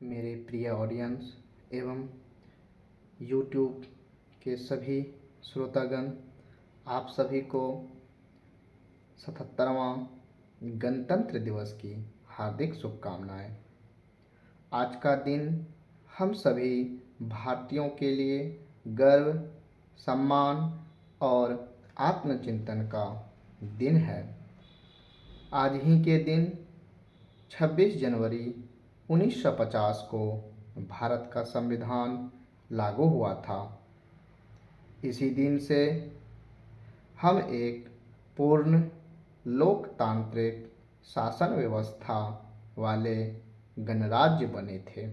मेरे प्रिय ऑडियंस एवं यूट्यूब के सभी श्रोतागण, आप सभी को 77वां गणतंत्र दिवस की हार्दिक शुभकामनाएं। आज का दिन हम सभी भारतीयों के लिए गर्व, सम्मान और आत्मचिंतन का दिन है। आज ही के दिन 26 जनवरी 1950 को भारत का संविधान लागू हुआ था। इसी दिन से हम एक पूर्ण लोकतांत्रिक शासन व्यवस्था वाले गणराज्य बने थे।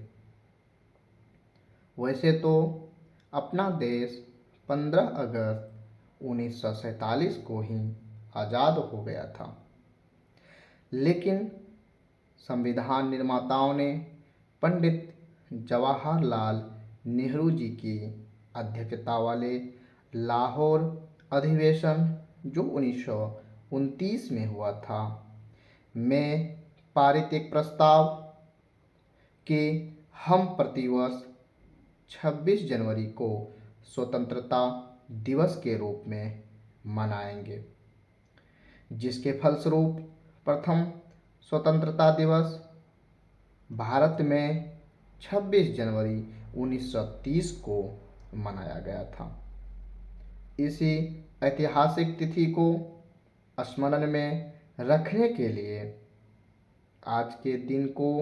वैसे तो अपना देश 15 अगस्त 1947 को ही आज़ाद हो गया था, लेकिन संविधान निर्माताओं ने पंडित जवाहरलाल नेहरू जी की अध्यक्षता वाले लाहौर अधिवेशन, जो 1929 में हुआ था, में पारित एक प्रस्ताव कि हम प्रतिवर्ष 26 जनवरी को स्वतंत्रता दिवस के रूप में मनाएंगे, जिसके फलस्वरूप प्रथम स्वतंत्रता दिवस भारत में 26 जनवरी 1930 को मनाया गया था। इसी ऐतिहासिक तिथि को स्मरण में रखने के लिए आज के दिन को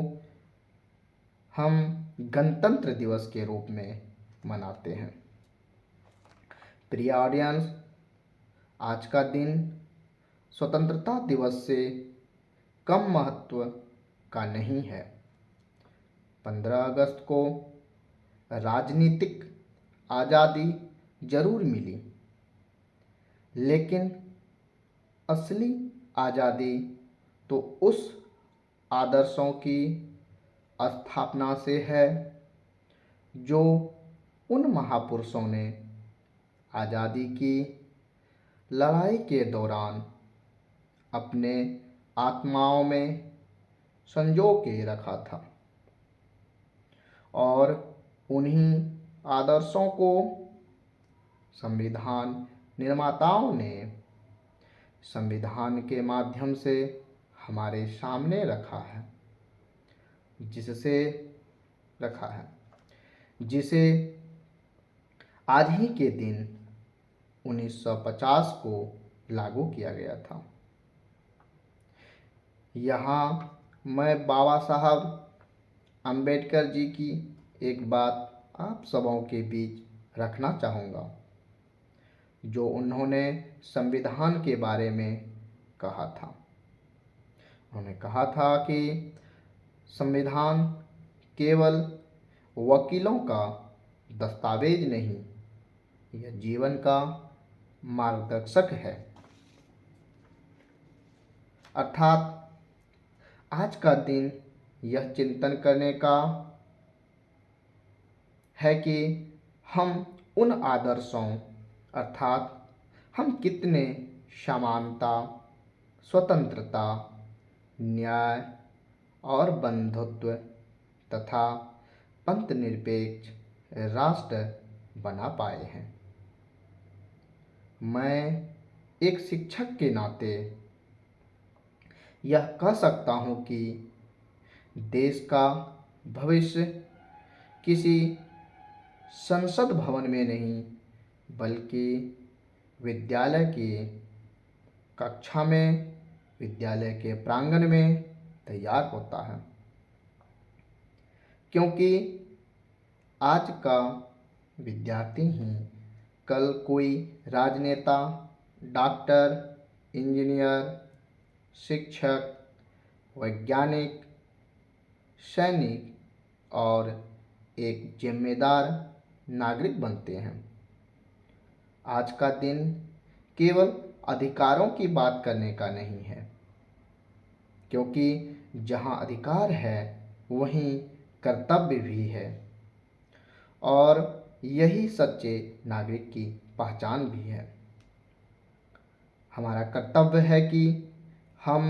हम गणतंत्र दिवस के रूप में मनाते हैं। प्रिय ऑडियंस, आज का दिन स्वतंत्रता दिवस से कम महत्व का नहीं है। 15 अगस्त को राजनीतिक आज़ादी जरूर मिली, लेकिन असली आज़ादी तो उस आदर्शों की स्थापना से है जो उन महापुरुषों ने आज़ादी की लड़ाई के दौरान अपने आत्माओं में संजो के रखा था, और उन्हीं आदर्शों को संविधान निर्माताओं ने संविधान के माध्यम से हमारे सामने रखा है, जिसे आज ही के दिन 1950 को लागू किया गया था। यहाँ मैं बाबा साहब अंबेडकर जी की एक बात आप सबों के बीच रखना चाहूँगा, जो उन्होंने संविधान के बारे में कहा था। उन्होंने कहा था कि संविधान केवल वकीलों का दस्तावेज नहीं, यह जीवन का मार्गदर्शक है। अर्थात आज का दिन यह चिंतन करने का है कि हम उन आदर्शों, अर्थात हम कितने समानता, स्वतंत्रता, न्याय और बंधुत्व तथा पंथ निरपेक्ष राष्ट्र बना पाए हैं। मैं एक शिक्षक के नाते यह कह सकता हूँ कि देश का भविष्य किसी संसद भवन में नहीं, बल्कि विद्यालय की कक्षा में, विद्यालय के प्रांगण में तैयार होता है। क्योंकि आज का विद्यार्थी ही कल कोई राजनेता, डॉक्टर, इंजीनियर, शिक्षक, वैज्ञानिक, सैनिक और एक जिम्मेदार नागरिक बनते हैं। आज का दिन केवल अधिकारों की बात करने का नहीं है, क्योंकि जहां अधिकार है वहीं कर्तव्य भी है, और यही सच्चे नागरिक की पहचान भी है। हमारा कर्तव्य है कि हम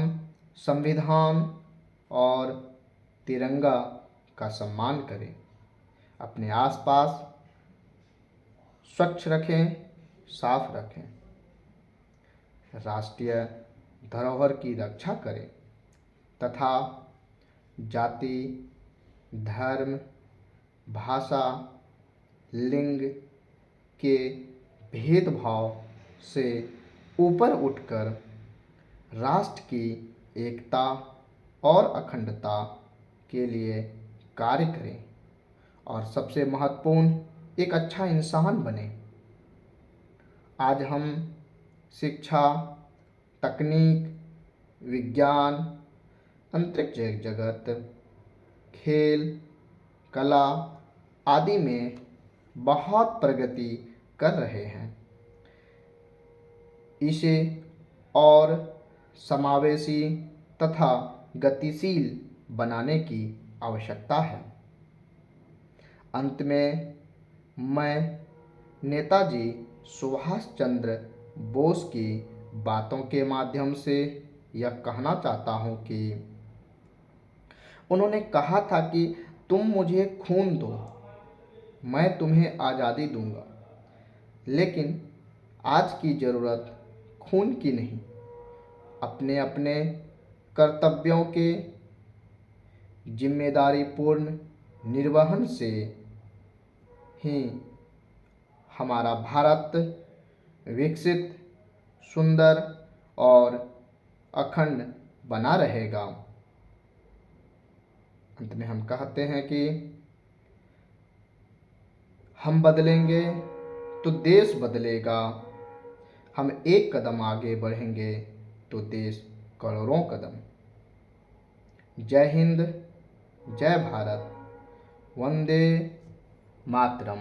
संविधान और तिरंगा का सम्मान करें, अपने आसपास स्वच्छ रखें, साफ रखें, राष्ट्रीय धरोहर की रक्षा करें तथा जाति, धर्म, भाषा, लिंग के भेदभाव से ऊपर उठकर राष्ट्र की एकता और अखंडता के लिए कार्य करें और सबसे महत्वपूर्ण एक अच्छा इंसान बने। आज हम शिक्षा, तकनीक, विज्ञान, अंतरिक्ष जगत, खेल, कला आदि में बहुत प्रगति कर रहे हैं। इसे और समावेशी तथा गतिशील बनाने की आवश्यकता है। अंत में मैं नेताजी सुभाष चंद्र बोस की बातों के माध्यम से यह कहना चाहता हूँ कि उन्होंने कहा था कि तुम मुझे खून दो, मैं तुम्हें आज़ादी दूंगा, लेकिन आज की ज़रूरत खून की नहीं, अपने अपने कर्तव्यों के जिम्मेदारीपूर्ण निर्वहन से ही हमारा भारत विकसित, सुंदर और अखंड बना रहेगा। अंत में हम कहते हैं कि हम बदलेंगे तो देश बदलेगा, हम एक कदम आगे बढ़ेंगे तो देश करोड़ों कदम। जय हिंद, जय भारत, वंदे मातरम।